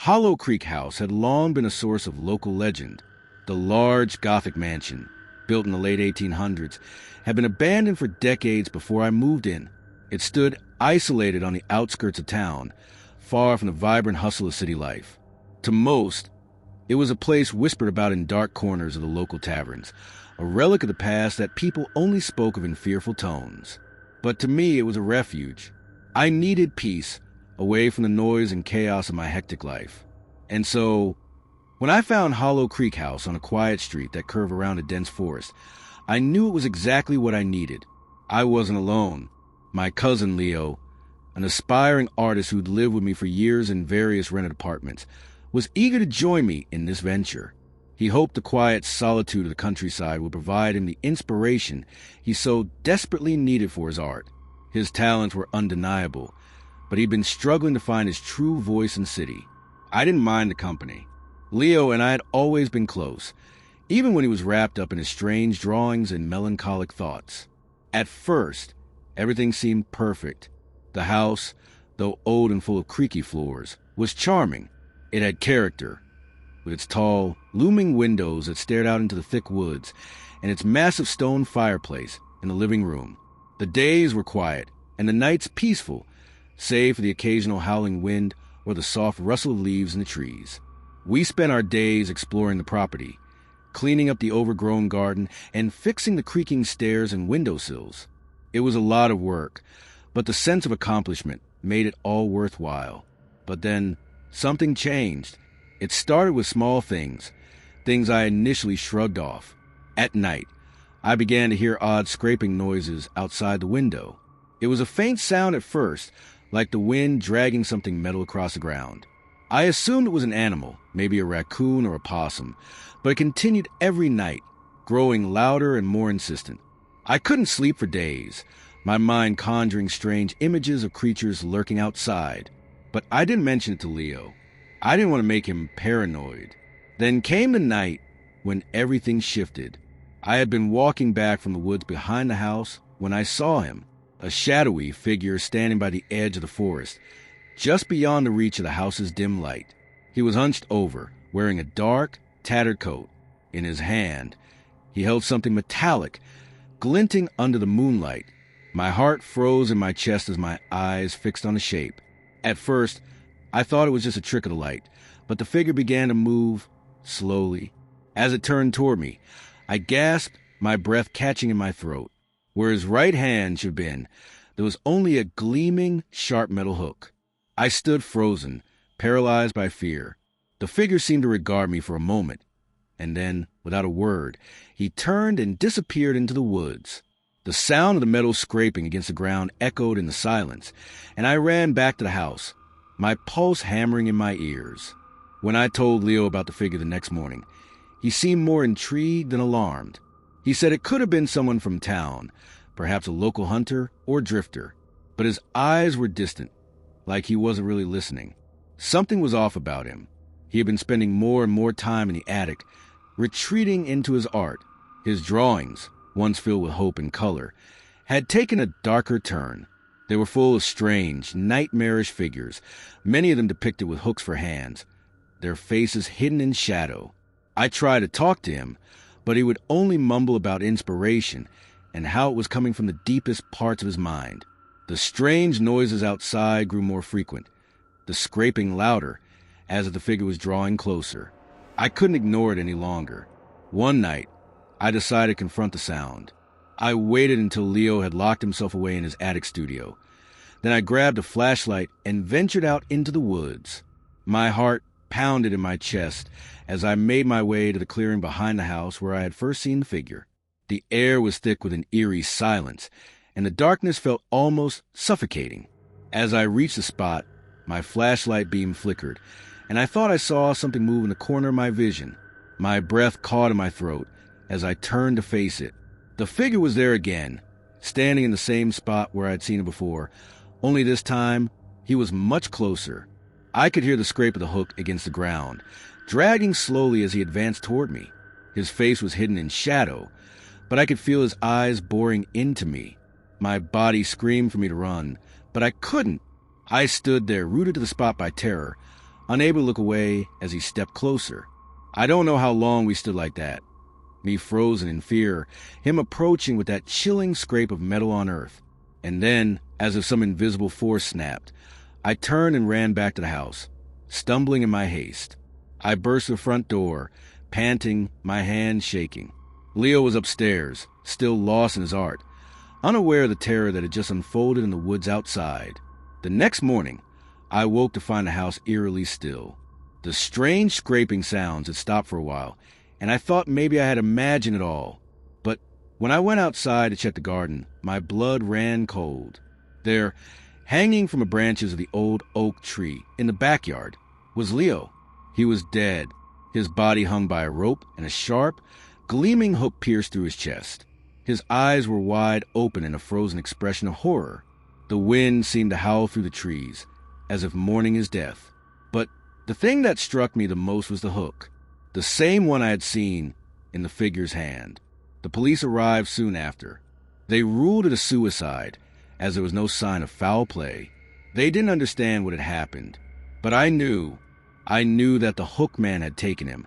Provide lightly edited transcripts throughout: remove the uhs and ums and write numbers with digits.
Hollow Creek House had long been a source of local legend. The large Gothic mansion, built in the late 1800s, had been abandoned for decades before I moved in. It stood isolated on the outskirts of town, far from the vibrant hustle of city life. To most, it was a place whispered about in dark corners of the local taverns, a relic of the past that people only spoke of in fearful tones. But to me, it was a refuge. I needed peace, away from the noise and chaos of my hectic life. And so, when I found Hollow Creek House on a quiet street that curved around a dense forest, I knew it was exactly what I needed. I wasn't alone. My cousin Leo, an aspiring artist who'd lived with me for years in various rented apartments, was eager to join me in this venture. He hoped the quiet solitude of the countryside would provide him the inspiration he so desperately needed for his art. His talents were undeniable, but he'd been struggling to find his true voice in the city. I didn't mind the company. Leo and I had always been close, even when he was wrapped up in his strange drawings and melancholic thoughts. At first, everything seemed perfect. The house, though old and full of creaky floors, was charming. It had character, with its tall, looming windows that stared out into the thick woods, and its massive stone fireplace in the living room. The days were quiet, and the nights peaceful, save for the occasional howling wind or the soft rustle of leaves in the trees. We spent our days exploring the property, cleaning up the overgrown garden, and fixing the creaking stairs and windowsills. It was a lot of work, but the sense of accomplishment made it all worthwhile. But then, something changed. It started with small things I initially shrugged off. At night, I began to hear odd scraping noises outside the window. It was a faint sound at first, like the wind dragging something metal across the ground. I assumed it was an animal, maybe a raccoon or a possum, but it continued every night, growing louder and more insistent. I couldn't sleep for days, my mind conjuring strange images of creatures lurking outside. But I didn't mention it to Leo. I didn't want to make him paranoid. Then came the night when everything shifted. I had been walking back from the woods behind the house when I saw him, a shadowy figure standing by the edge of the forest, just beyond the reach of the house's dim light. He was hunched over, wearing a dark, tattered coat. In his hand, he held something metallic, glinting under the moonlight. My heart froze in my chest as my eyes fixed on the shape. At first, I thought it was just a trick of the light, but the figure began to move slowly. As it turned toward me, I gasped, my breath catching in my throat. Where his right hand should have been, there was only a gleaming, sharp metal hook. I stood frozen, paralyzed by fear. The figure seemed to regard me for a moment, and then, without a word, he turned and disappeared into the woods. The sound of the metal scraping against the ground echoed in the silence, and I ran back to the house, my pulse hammering in my ears. When I told Leo about the figure the next morning, he seemed more intrigued than alarmed. He said it could have been someone from town, perhaps a local hunter or drifter, but his eyes were distant, like he wasn't really listening. Something was off about him. He had been spending more and more time in the attic, retreating into his art. His drawings, once filled with hope and color, had taken a darker turn. They were full of strange, nightmarish figures, many of them depicted with hooks for hands, their faces hidden in shadow. I tried to talk to him, but he would only mumble about inspiration and how it was coming from the deepest parts of his mind. The strange noises outside grew more frequent, the scraping louder, as if the figure was drawing closer. I couldn't ignore it any longer. One night, I decided to confront the sound. I waited until Leo had locked himself away in his attic studio. Then I grabbed a flashlight and ventured out into the woods. My heart pounded in my chest as I made my way to the clearing behind the house where I had first seen the figure. The air was thick with an eerie silence, and the darkness felt almost suffocating. As I reached the spot, my flashlight beam flickered, and I thought I saw something move in the corner of my vision. My breath caught in my throat as I turned to face it. The figure was there again, standing in the same spot where I'd seen it before, only this time he was much closer. I could hear the scrape of the hook against the ground, dragging slowly as he advanced toward me. His face was hidden in shadow, but I could feel his eyes boring into me. My body screamed for me to run, but I couldn't. I stood there, rooted to the spot by terror, unable to look away as he stepped closer. I don't know how long we stood like that, me frozen in fear, him approaching with that chilling scrape of metal on earth. And then, as if some invisible force snapped, I turned and ran back to the house, stumbling in my haste. I burst the front door, panting, my hands shaking. Leo was upstairs, still lost in his art, unaware of the terror that had just unfolded in the woods outside. The next morning, I woke to find the house eerily still. The strange scraping sounds had stopped for a while, and I thought maybe I had imagined it all. But when I went outside to check the garden, my blood ran cold. There, hanging from the branches of the old oak tree in the backyard, was Leo. He was dead. His body hung by a rope, and a sharp, gleaming hook pierced through his chest. His eyes were wide open in a frozen expression of horror. The wind seemed to howl through the trees, as if mourning his death. But the thing that struck me the most was the hook, the same one I had seen in the figure's hand. The police arrived soon after. They ruled it a suicide, as there was no sign of foul play. They didn't understand what had happened, but I knew that the Hookman had taken him,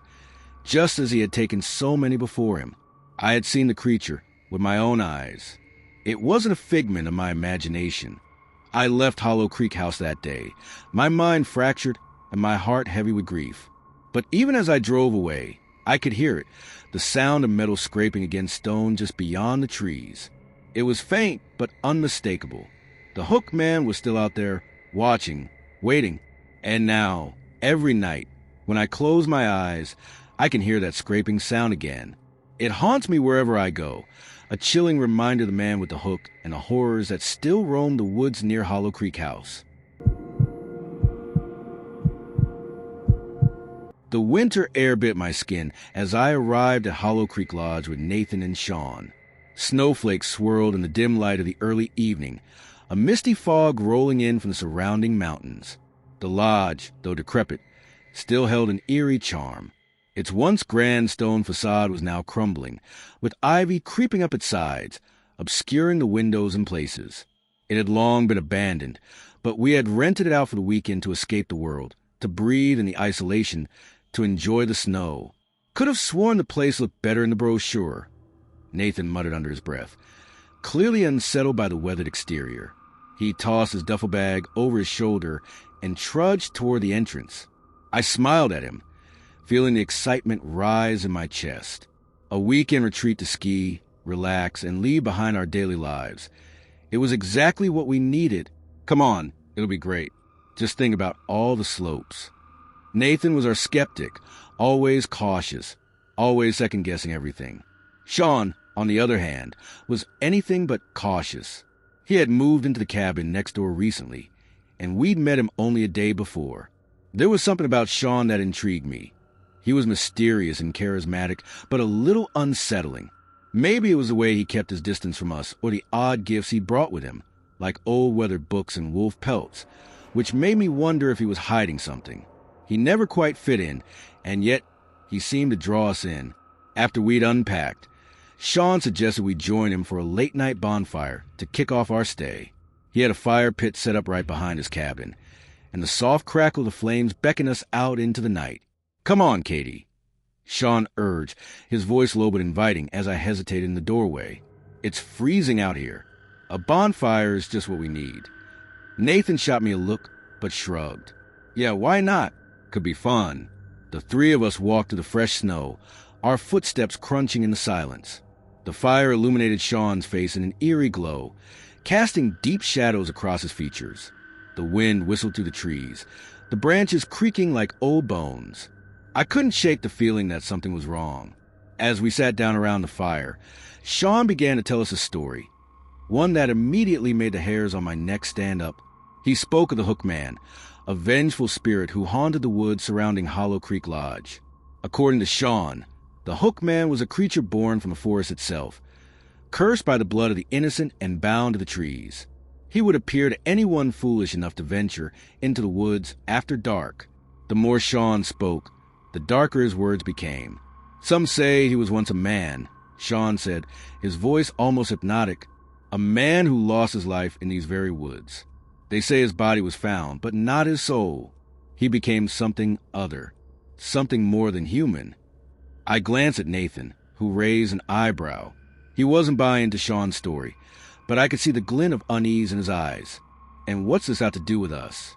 just as he had taken so many before him. I had seen the creature with my own eyes. It wasn't a figment of my imagination. I left Hollow Creek House that day, my mind fractured and my heart heavy with grief. But even as I drove away, I could hear it, the sound of metal scraping against stone just beyond the trees. It was faint but unmistakable. The Hookman was still out there, watching, waiting. And now, every night, when I close my eyes, I can hear that scraping sound again. It haunts me wherever I go, a chilling reminder of the man with the hook and the horrors that still roam the woods near Hollow Creek House. The winter air bit my skin as I arrived at Hollow Creek Lodge with Nathan and Sean. Snowflakes swirled in the dim light of the early evening, a misty fog rolling in from the surrounding mountains. The lodge, though decrepit, still held an eerie charm. Its once grand stone facade was now crumbling, with ivy creeping up its sides, obscuring the windows in places. It had long been abandoned, but we had rented it out for the weekend to escape the world, to breathe in the isolation, to enjoy the snow. Could have sworn the place looked better in the brochure, Nathan muttered under his breath, clearly unsettled by the weathered exterior. He tossed his duffel bag over his shoulder and trudged toward the entrance. I smiled at him, feeling the excitement rise in my chest. A weekend retreat to ski, relax, and leave behind our daily lives. It was exactly what we needed. Come on, it'll be great. Just think about all the slopes. Nathan was our skeptic, always cautious, always second-guessing everything. Sean, on the other hand, was anything but cautious. He had moved into the cabin next door recently, and we'd met him only a day before. There was something about Sean that intrigued me. He was mysterious and charismatic, but a little unsettling. Maybe it was the way he kept his distance from us, or the odd gifts he brought with him, like old weathered books and wolf pelts, which made me wonder if he was hiding something. He never quite fit in, and yet he seemed to draw us in. After we'd unpacked, Sean suggested we join him for a late-night bonfire to kick off our stay. He had a fire pit set up right behind his cabin, and the soft crackle of the flames beckoned us out into the night. "Come on, Katie," Sean urged, his voice low but inviting as I hesitated in the doorway. "It's freezing out here. A bonfire is just what we need." Nathan shot me a look, but shrugged. "Yeah, why not? Could be fun." The three of us walked through the fresh snow, our footsteps crunching in the silence. The fire illuminated Sean's face in an eerie glow, casting deep shadows across his features. The wind whistled through the trees, the branches creaking like old bones. I couldn't shake the feeling that something was wrong. As we sat down around the fire, Sean began to tell us a story, one that immediately made the hairs on my neck stand up. He spoke of the Hookman, a vengeful spirit who haunted the woods surrounding Hollow Creek Lodge. According to Sean, the Hookman was a creature born from the forest itself, cursed by the blood of the innocent and bound to the trees. He would appear to anyone foolish enough to venture into the woods after dark. The more Sean spoke, the darker his words became. "Some say he was once a man," Sean said, his voice almost hypnotic, "a man who lost his life in these very woods. They say his body was found, but not his soul. He became something other, something more than human. I glanced at Nathan, who raised an eyebrow. He wasn't buying into Sean's story, but I could see the glint of unease in his eyes. And what's this got to do with us?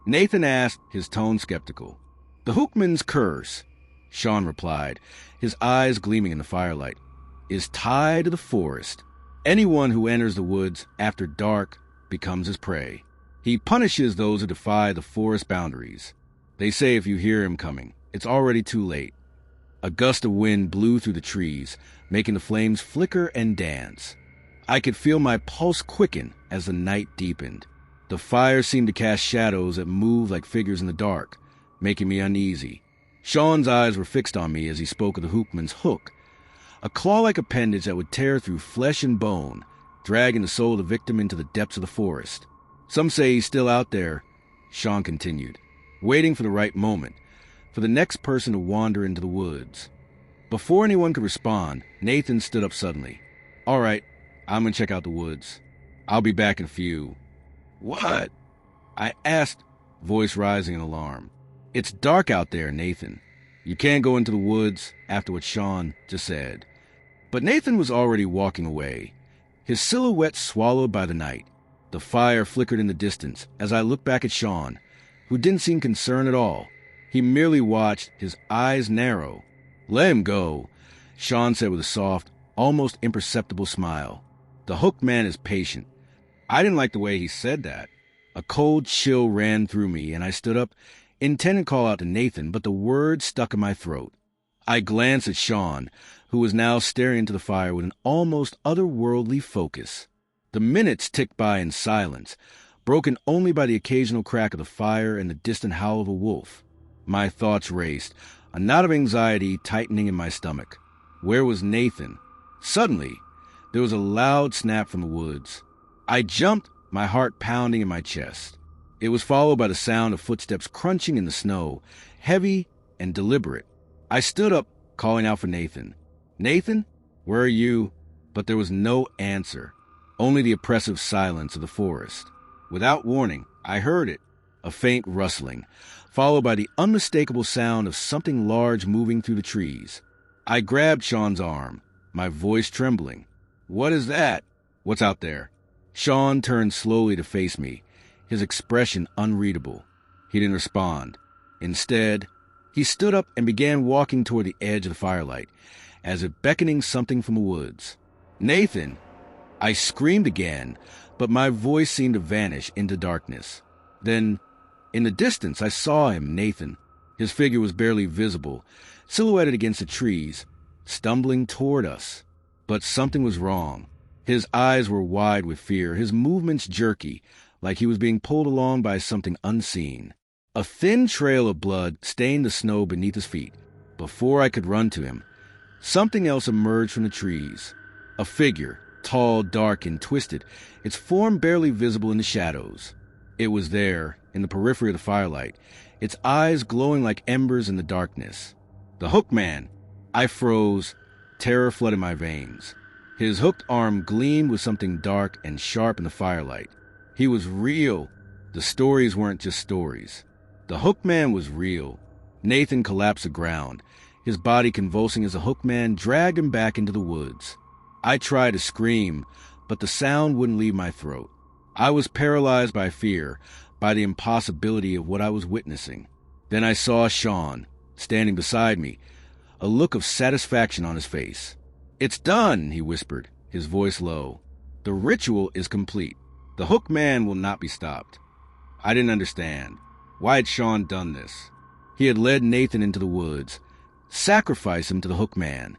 Nathan asked, his tone skeptical. The Hookman's curse, Sean replied, his eyes gleaming in the firelight, is tied to the forest. Anyone who enters the woods after dark becomes his prey. He punishes those who defy the forest boundaries. They say if you hear him coming, it's already too late. A gust of wind blew through the trees, making the flames flicker and dance. I could feel my pulse quicken as the night deepened. The fire seemed to cast shadows that moved like figures in the dark, making me uneasy. Sean's eyes were fixed on me as he spoke of the Hookman's hook, a claw-like appendage that would tear through flesh and bone, dragging the soul of the victim into the depths of the forest. Some say he's still out there, Sean continued, waiting for the right moment, for the next person to wander into the woods. Before anyone could respond, Nathan stood up suddenly. All right, I'm going to check out the woods. I'll be back in a few. What? I asked, voice rising in alarm. It's dark out there, Nathan. You can't go into the woods after what Sean just said. But Nathan was already walking away, his silhouette swallowed by the night. The fire flickered in the distance as I looked back at Sean, who didn't seem concerned at all. He merely watched, his eyes narrow. Let him go, Sean said with a soft, almost imperceptible smile. The Hookman is patient. I didn't like the way he said that. A cold chill ran through me, and I stood up, intending to call out to Nathan, but the words stuck in my throat. I glanced at Sean, who was now staring into the fire with an almost otherworldly focus. The minutes ticked by in silence, broken only by the occasional crack of the fire and the distant howl of a wolf. My thoughts raced, a knot of anxiety tightening in my stomach. Where was Nathan? Suddenly, there was a loud snap from the woods. I jumped, my heart pounding in my chest. It was followed by the sound of footsteps crunching in the snow, heavy and deliberate. I stood up, calling out for Nathan. Nathan, where are you? But there was no answer, only the oppressive silence of the forest. Without warning, I heard it, a faint rustling, followed by the unmistakable sound of something large moving through the trees. I grabbed Sean's arm, my voice trembling. What is that? What's out there? Sean turned slowly to face me, his expression unreadable. He didn't respond. Instead, he stood up and began walking toward the edge of the firelight, as if beckoning something from the woods. Nathan! I screamed again, but my voice seemed to vanish into darkness. Then, in the distance, I saw him, Nathan. His figure was barely visible, silhouetted against the trees, stumbling toward us. But something was wrong. His eyes were wide with fear, his movements jerky, like he was being pulled along by something unseen. A thin trail of blood stained the snow beneath his feet. Before I could run to him, something else emerged from the trees. A figure, tall, dark, and twisted, its form barely visible in the shadows. It was there, in the periphery of the firelight, its eyes glowing like embers in the darkness. The Hookman! I froze, terror flooded my veins. His hooked arm gleamed with something dark and sharp in the firelight. He was real. The stories weren't just stories. The Hookman was real. Nathan collapsed to the ground, his body convulsing as the Hookman dragged him back into the woods. I tried to scream, but the sound wouldn't leave my throat. I was paralyzed by fear, by the impossibility of what I was witnessing. Then I saw Sean, standing beside me, a look of satisfaction on his face. "It's done," he whispered, his voice low. "The ritual is complete. The Hookman will not be stopped." I didn't understand. Why had Sean done this? He had led Nathan into the woods, sacrificed him to the Hookman.